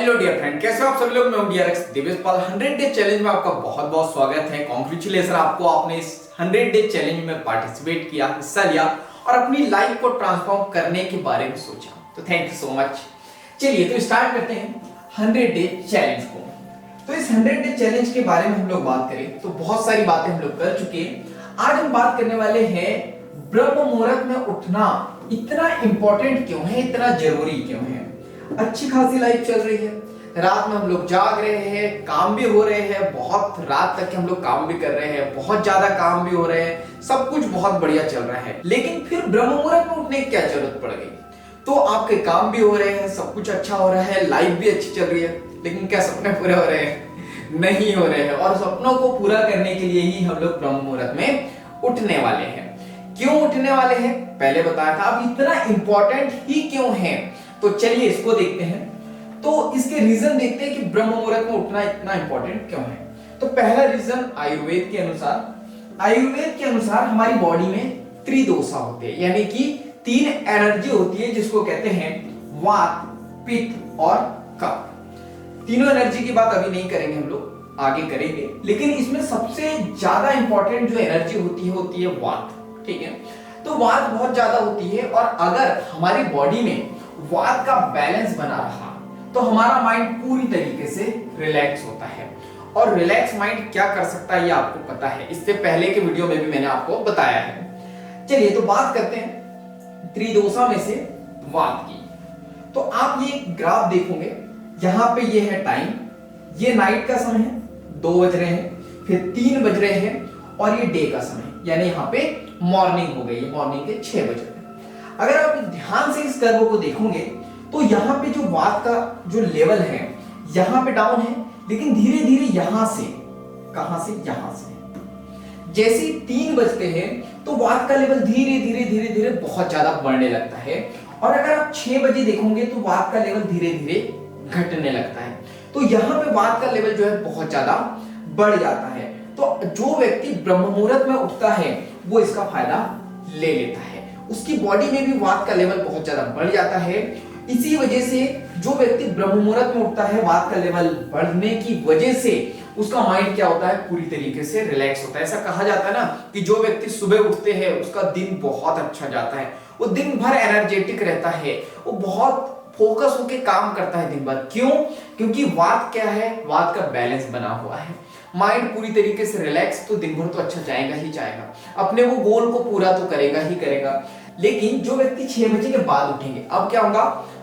Hello dear friend, कैसे हो आप सभी लोग। मैं हूं डीआरएक्स दिवेश पाल। 100 डे चैलेंज में आपका बहुत बहुत स्वागत है। कांग्रेचुलेशन आपको, आपने इस 100 डे चैलेंज में पार्टिसिपेट किया, हिस्सा लिया और अपनी लाइफ को ट्रांसफॉर्म करने के बारे में सोचा। तो थैंक यू सो मच। चलिए तो स्टार्ट करते हैं 100 डे चैलेंज को। तो इस 100 डे चैलेंज के बारे में हम लोग बात करें तो बहुत सारी बातें हम लोग कर चुके हैं। आज हम बात करने वाले हैं ब्रह्म मुहूर्त में उठना इतना इंपॉर्टेंट क्यों है, इतना जरूरी क्यों है। अच्छी खासी लाइफ चल रही है, रात में हम लोग जाग रहे हैं, काम भी हो रहे हैं, बहुत रात तक हम लोग काम भी कर रहे हैं, बहुत ज्यादा काम भी हो रहे हैं, सब कुछ बहुत बढ़िया चल रहा है। लेकिन फिर ब्रह्म मुहूर्त में उठने की क्या जरूरत पड़ गई। तो आपके काम भी हो रहे हैं, सब कुछ अच्छा हो रहा है, लाइफ भी अच्छी चल रही है, लेकिन क्या सपने पूरे हो रहे हैं? नहीं हो रहे हैं। और सपनों को पूरा करने के लिए ही हम लोग ब्रह्म मुहूर्त में उठने वाले हैं। क्यों उठने वाले हैं पहले बताया था, अब इतना इंपॉर्टेंट ही क्यों है तो चलिए इसको देखते हैं। तो इसके रीजन देखते हैं कि ब्रह्म मुहूर्त में उठना इतना इंपॉर्टेंट क्यों है। तो पहला रीजन आयुर्वेद के अनुसार हमारी बॉडी में त्रिदोषा होते हैं, यानी कि 3 एनर्जी होती है जिसको कहते हैं वात, पित्त और कफ। तीनों एनर्जी की बात अभी नहीं करेंगे, हम लोग आगे करेंगे, लेकिन इसमें सबसे ज्यादा इंपॉर्टेंट जो एनर्जी होती है वात। ठीक है, तो वात बहुत ज्यादा होती है और अगर हमारी बॉडी में वात का बैलेंस बना रहा तो हमारा माइंड पूरी तरीके से रिलैक्स होता है। और रिलैक्स माइंड क्या कर सकता है ये आपको पता है, इससे पहले के वीडियो में भी मैंने आपको बताया है। चलिए तो बात करते हैं त्रिदोषा में से वात की। तो आप ये ग्राफ देखोगे, यहां पे ये है टाइम, ये नाइट का समय है, 2 बज रहे हैं, फिर 3 बज रहे हैं और ये डे का समय, यानी यहां पे मॉर्निंग हो गई, मॉर्निंग के 6 बज रहे हैं। अगर आप ध्यान से इस कर्व को देखोगे तो यहाँ पे जो वात का जो लेवल है यहाँ पे डाउन है, लेकिन धीरे धीरे यहां से, कहां से, यहां से जैसे 3 बजते हैं तो वात का लेवल धीरे धीरे धीरे धीरे बहुत ज्यादा बढ़ने लगता है। और अगर आप 6 बजे देखोगे तो वात का लेवल धीरे धीरे घटने लगता है। तो यहाँ पे वात का लेवल जो है बहुत ज्यादा बढ़ जाता है। तो जो व्यक्ति ब्रह्म मुहूर्त में उठता है वो इसका फायदा ले लेता है, उसकी बॉडी में भी वात का लेवल बहुत ज्यादा बढ़ जाता है। इसी वजह से जो व्यक्ति ब्रह्म मुहूर्त में उठता है, वात का लेवल बढ़ने की वजह से उसका माइंड क्या होता है, पूरी तरीके से रिलैक्स होता है। ऐसा कहा जाता है ना कि जो व्यक्ति सुबह उठते हैं उसका दिन बहुत अच्छा जाता है, वो दिन भर एनर्जेटिक रहता है, वो बहुत फोकस होकर काम करता है दिन भर। क्यों? क्योंकि वात क्या है, वात का बैलेंस बना हुआ है, माइंड पूरी तरीके से रिलैक्स, तो दिन भर तो अच्छा जाएगा ही जाएगा, अपने वो गोल को पूरा तो करेगा ही करेगा। लेकिन जो व्यक्ति 6 बजे के बाद उठेंगे, अब क्या होगा,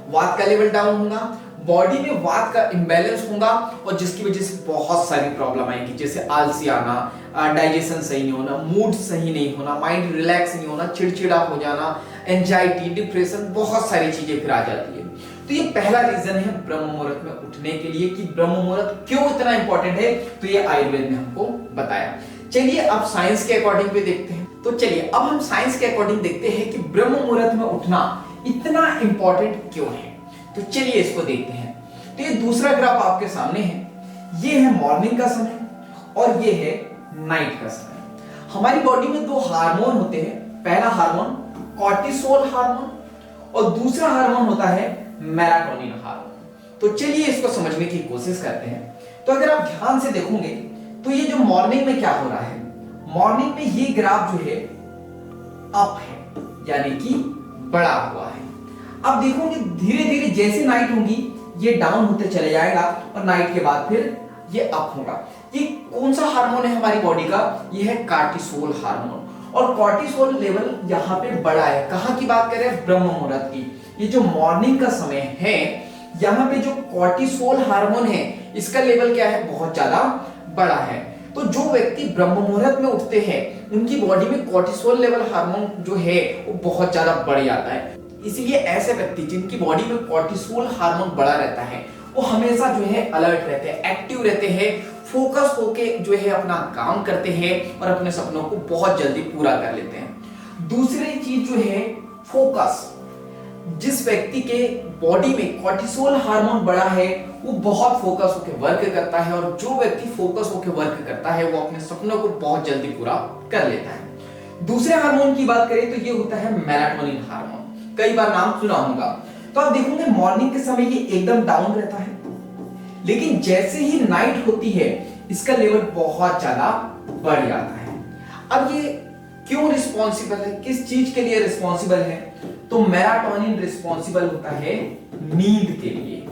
वात का लेवल डाउन होगा, बॉडी में वात का इंबैलेंस होगा और जिसकी वजह से बहुत सारी प्रॉब्लम आएगी, जैसे आलसी आना, डाइजेशन सही नहीं होना, मूड सही नहीं होना, माइंड रिलैक्स नहीं होना, चिड़चिड़ा हो जाना, एंजाइटी, डिप्रेशन, बहुत सारी चीजें फिर आ जाती है। तो ये पहला रीजन है ब्रह्म मुहूर्त में उठने के लिए कि ब्रह्म मुहूर्त क्यों इतना इंपॉर्टेंट है, तो ये आयुर्वेद ने हमको बताया। चलिए अब साइंस के अकॉर्डिंग पे देखते हैं। तो चलिए अब हम साइंस के अकॉर्डिंग देखते हैं कि ब्रह्म मुहूर्त में उठना इतना इंपॉर्टेंट क्यों है। तो चलिए इसको देखते हैं। तो ये दूसरा ग्राफ आपके सामने है, ये है मॉर्निंग का समय और ये है नाइट का समय। हमारी बॉडी में 2 हार्मोन होते हैं, पहला हार्मोन कॉर्टिसोल हार्मोन और दूसरा हार्मोन होता है मेलाटोनिन हार्मोन। तो चलिए इसको समझने की कोशिश करते हैं। तो अगर आप ध्यान से देखोगे तो ये जो मॉर्निंग में क्या हो रहा है, मॉर्निंग में ये ग्राफ जो है अप है, यानी कि बड़ा हुआ है। अब देखोगे धीरे धीरे जैसे नाइट होगी ये डाउन होते चले जाएगा और नाइट के बाद फिर ये अप होगा। ये कौन सा हार्मोन है हमारी बॉडी का, ये है कॉर्टिसोल हार्मोन। और कॉर्टिसोल लेवल यहाँ पे बड़ा है। कहाँ की बात करें, ब्रह्म मुहूर्त की। ये जो मॉर्निंग का समय है, यहाँ पे जो कॉर्टिसोल हार्मोन है इसका लेवल क्या है, बहुत ज्यादा बड़ा है। तो जो व्यक्ति ब्रह्म मुहूर्त में उठते हैं उनकी बॉडी में कॉर्टिसोल लेवल हार्मोन जो है वो बहुत ज्यादा बढ़ जाता है। इसलिए ऐसे व्यक्ति जिनकी बॉडी में कॉर्टिसोल हार्मोन बढ़ा रहता है वो हमेशा जो है अलर्ट रहते हैं, एक्टिव रहते हैं, फोकस होके जो है अपना काम करते हैं और अपने सपनों को बहुत जल्दी पूरा कर लेते हैं। दूसरी चीज जो है फोकस, जिस व्यक्ति के बॉडी में कॉर्टिसोल हार्मोन बढ़ा है वो बहुत फोकस होकर वर्क करता है, और जो व्यक्ति फोकस होकर वर्क करता है वो अपने सपनों को बहुत जल्दी पूरा कर लेता है। दूसरे हार्मोन की बात करें तो ये होता है मेलाटोनिन हार्मोन, कई बार नाम सुना होगा। तो आप देखोगे मॉर्निंग के समय ये एकदम डाउन रहता है, लेकिन जैसे ही नाइट होती है इसका लेवल बहुत ज्यादा बढ़ जाता है। अब ये क्यों रिस्पॉन्सिबल है, किस चीज के लिए रिस्पॉन्सिबल है? तो मेलाटोनिन रिस्पॉन्सिबल होता है नींद के लिए।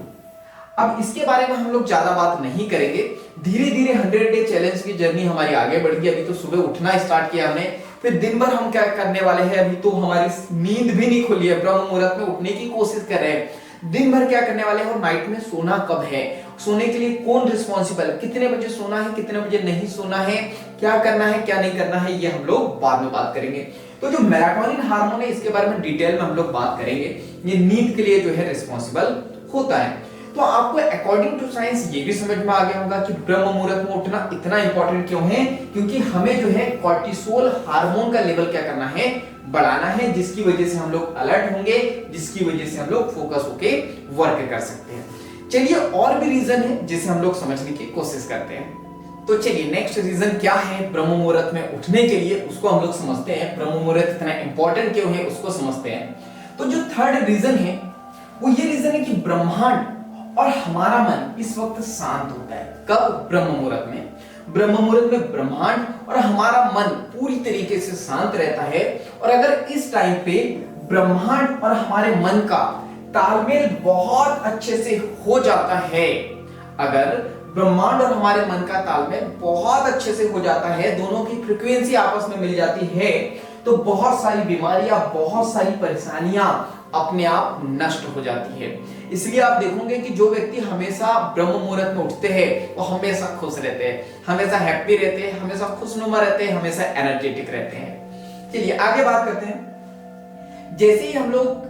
अब इसके बारे में हम लोग ज्यादा बात नहीं करेंगे, धीरे धीरे 100 डे चैलेंज की जर्नी हमारी आगे बढ़ी। अभी तो सुबह उठना स्टार्ट किया हमने, फिर दिन भर हम क्या करने वाले हैं, अभी तो हमारी नींद भी नहीं खुली है, ब्रह्म मुहूर्त में उठने की कोशिश कर रहे हैं। दिन भर क्या करने वाले हैं और नाइट में सोना कब है, सोने के लिए कौन रिस्पॉन्सिबल है, कितने बजे सोना है, कितने बजे नहीं सोना है, क्या करना है क्या नहीं करना है, ये हम लोग बाद में बात करेंगे। तो जो मेलाटोनिन हार्मोन है इसके बारे में डिटेल में हम लोग बात करेंगे। ये नींद के लिए जो है रिस्पॉन्सिबल होता है। तो आपको अकॉर्डिंग टू साइंस ये भी समझ में आ गया होगा कि ब्रह्म मुहूर्त में उठना इतना इंपॉर्टेंट क्यों है, क्योंकि हमें जो है कॉर्टिसोल हार्मोन का लेवल क्या करना है, बढ़ाना है, जिसकी वजह से हम लोग अलर्ट होंगे, जिसकी वजह से हम लोग फोकस होके वर्क कर सकते हैं। चलिए और भी रीजन है जिसे हम लोग समझने की कोशिश करते हैं। तो चलिए नेक्स्ट रीजन क्या है ब्रह्म मुहूर्त में उठने के लिए, उसको हम लोग समझते हैं। ब्रह्म मुहूर्त इतना इंपॉर्टेंट क्यों है उसको समझते हैं। तो जो थर्ड रीजन है वो ये रीजन है कि ब्रह्मांड और हमारा मन इस वक्त शांत होता है। कब? ब्रह्म मुहूर्त में। ब्रह्म मुहूर्त में ब्रह्मांड और हमारा मन पूरी तरीके से शांत रहता है। और अगर इस टाइम पे ब्रह्मांड और हमारे मन का तालमेल बहुत अच्छे से हो जाता है, अगर ब्रह्मांड और हमारे मन का तालमेल बहुत अच्छे से हो जाता है, दोनों की फ्रीक्वेंसी आपस में मिल जाती है, तो बहुत सारी बीमारियां, बहुत सारी परेशानियां अपने आप नष्ट हो जाती है। इसलिए आप देखोगे कि जो व्यक्ति हमेशा ब्रह्म मुहूर्त में उठते हैं वो हमेशा खुश रहते हैं, हमेशा हैप्पी रहते हैं, हमेशा खुशनुमा रहते हैं, हमेशा एनर्जेटिक रहते हैं। चलिए आगे बात करते हैं। जैसे ही हम लोग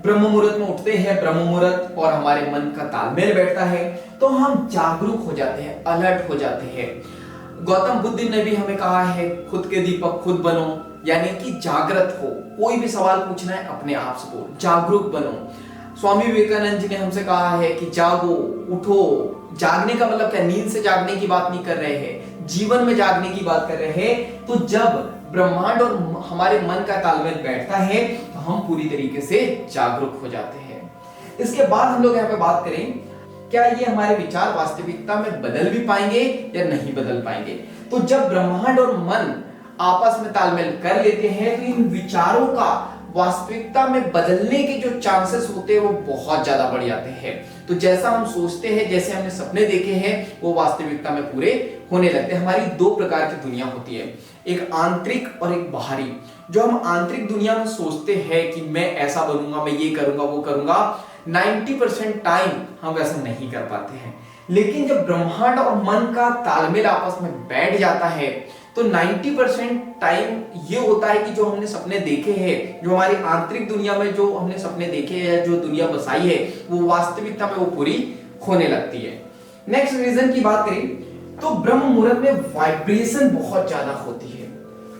ब्रह्म मुहूर्त में उठते हैं, ब्रह्म मुहूर्त और हमारे मन का तालमेल बैठता है, तो हम जागरूक हो जाते हैं, अलर्ट हो जाते हैं। गौतम बुद्ध ने भी हमें कहा है खुद के दीपक खुद बनो, यानी कि जागृत हो। कोई भी सवाल पूछना है अपने आप से बोलो, जागरूक बनो। स्वामी विवेकानंद जी ने हमसे कहा है कि जागो, उठो। जागने का मतलब क्या? नींद से जागने की बात नहीं कर रहे हैं, जीवन में जागने की बात कर रहे हैं। तो जब ब्रह्मांड और हमारे मन का तालमेल बैठता है तो हम पूरी तरीके से जागरूक हो जाते हैं। इसके बाद हम लोग यहाँ पे बात करें, क्या ये हमारे विचार वास्तविकता में बदल भी पाएंगे या नहीं बदल पाएंगे? तो जब ब्रह्मांड और मन आपस में तालमेल कर लेते हैं तो इन विचारों का वास्तविकता में बदलने के जो चांसेस होते हैं वो बहुत ज्यादा बढ़ जाते हैं। तो जैसा हम सोचते हैं, जैसे हमने सपने देखे हैं, वो वास्तविकता में पूरे होने लगते हैं। हमारी दो प्रकार की दुनिया होती है, एक आंतरिक और एक बाहरी। जो हम आंतरिक दुनिया में सोचते हैं कि मैं ऐसा बनूंगा, मैं ये करूंगा, वो करूंगा, 90% टाइम हम वैसा नहीं कर पाते हैं। लेकिन जब ब्रह्मांड और मन का तालमेल आपस में बैठ जाता है तो 90% टाइम ये होता है कि जो हमने सपने देखे हैं, जो हमारी आंतरिक दुनिया में जो हमने सपने देखे हैं, जो दुनिया बसाई है, वो वास्तविकता में वो पूरी होने लगती है। नेक्स्ट रीजन की बात करें तो ब्रह्म मुहूर्त में वाइब्रेशन बहुत ज्यादा होती है।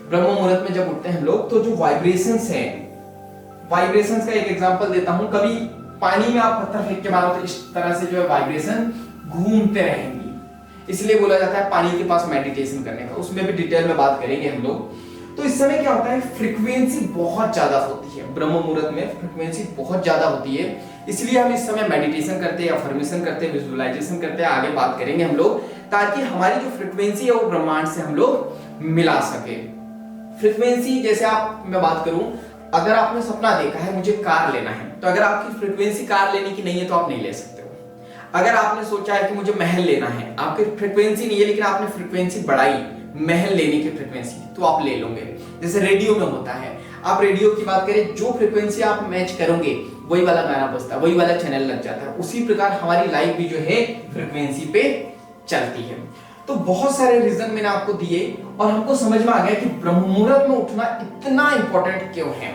ब्रह्म मुहूर्त में जब उठते हैं हम लोग तो जो वाइब्रेशंस हैं, वाइब्रेशंस का एक एग्जांपल देता हूं। कभी पानी में आप पत्थर फेंक के मारो तो इस तरह से जो है वाइब्रेशन घूमते रहेंगे, इसलिए बोला जाता है पानी के पास मेडिटेशन करने का। उसमें भी डिटेल में बात करेंगे हम लोग। तो इस समय क्या होता है, फ्रीक्वेंसी बहुत ज्यादा होती है। ब्रह्म मुहूर्त में फ्रीक्वेंसी बहुत ज्यादा होती है, इसलिए हम इस समय मेडिटेशन करते हैं, अफर्मेशन करते हैं, विजुअलाइजेशन करते हैं। आगे बात करेंगे हम लोग, ताकि हमारी जो फ्रीक्वेंसी है वो ब्रह्मांड से हम लोग मिला सके। फ्रीक्वेंसी जैसे आप मैं बात करूं, अगर आपने सपना देखा है मुझे कार लेना है, तो अगर आपकी फ्रीक्वेंसी कार लेने की नहीं है तो आप नहीं ले सकते हो। अगर आपने सोचा है कि मुझे महल लेना है, आपकी फ्रीक्वेंसी नहीं है लेकिन आपने फ्रीक्वेंसी बढ़ाई महल लेने की फ्रीक्वेंसी, तो आप ले लोगे। जैसे रेडियो में होता है, आप रेडियो की बात करें, जो फ्रीक्वेंसी आप मैच करोगे वही वाला गाना बजता है, वही वाला चैनल लग जाता है। उसी प्रकार हमारी लाइफ भी जो है फ्रीक्वेंसी पे चलती है। तो बहुत सारे रीजन मैंने आपको दिए और हमको समझ में आ गया कि ब्रह्म मुहूर्त में उठना इतना इंपॉर्टेंट क्यों है।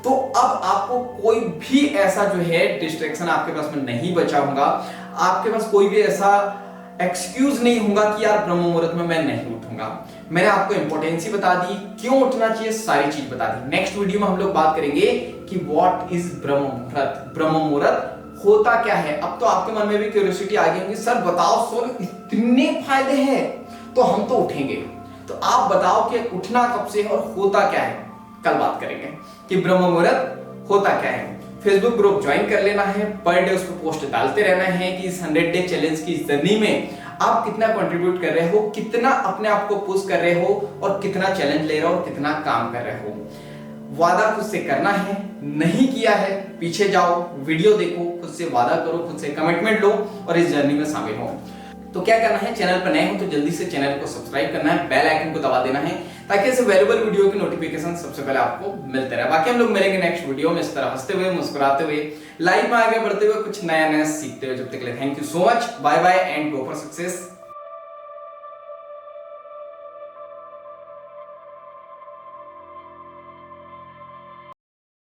तो अब आपको कोई भी ऐसा जो है डिस्ट्रैक्शन आपके पास में नहीं बचा होगा, आपके पास कोई भी ऐसा एक्सक्यूज नहीं होगा कि यार ब्रह्म मुहूर्त में मैं नहीं उठूंगा। मैंने आपको इंपॉर्टेंसी बता दी, क्यों उठना चाहिए, सारी चीज बता दी। नेक्स्ट वीडियो में हम लोग बात करेंगे कि व्हाट इज ब्रह्म मुहूर्त, ब्रह्म मुहूर्त होता क्या है। अब तो आपके मन में भी क्यूरियोसिटी आ गई होगी, सर बताओ सर इतने फायदे हैं तो हम तो उठेंगे। तो आप बताओ कि उठना कब से और होता क्या है, कल बात करेंगे कि ब्रह्म मुहूर्त होता क्या है। फेसबुक ग्रुप ज्वाइन कर लेना है, पर डे उस पर पोस्ट डालते रहना है कि इस 100 डे चैलेंज की जर्नी में आप कितना कंट्रीब्यूट कर रहे हो, कितना अपने आप को पुश कर रहे हो और कितना चैलेंज ले रहे हो और कितना काम कर रहे हो। वादा खुद से करना है, नहीं किया है पीछे जाओ, वीडियो देखो, खुद से वादा करो, खुद से कमिटमेंट लो और इस जर्नी में शामिल हो। तो क्या करना है, चैनल पर नए हो तो जल्दी से चैनल को सब्सक्राइब करना है, बेल आइकन को दबा देना है ताकि ऐसे वैल्यूएबल वीडियो की नोटिफिकेशन सबसे पहले आपको मिलते रहे। बाकी हम लोग मिलेंगे नेक्स्ट वीडियो में इस तरह हंसते हुए, मुस्कुराते हुए, लाइफ में आगे बढ़ते हुए, कुछ नया नया सीखते हुए। जब तक के लिए thank you so much, bye bye and go for success.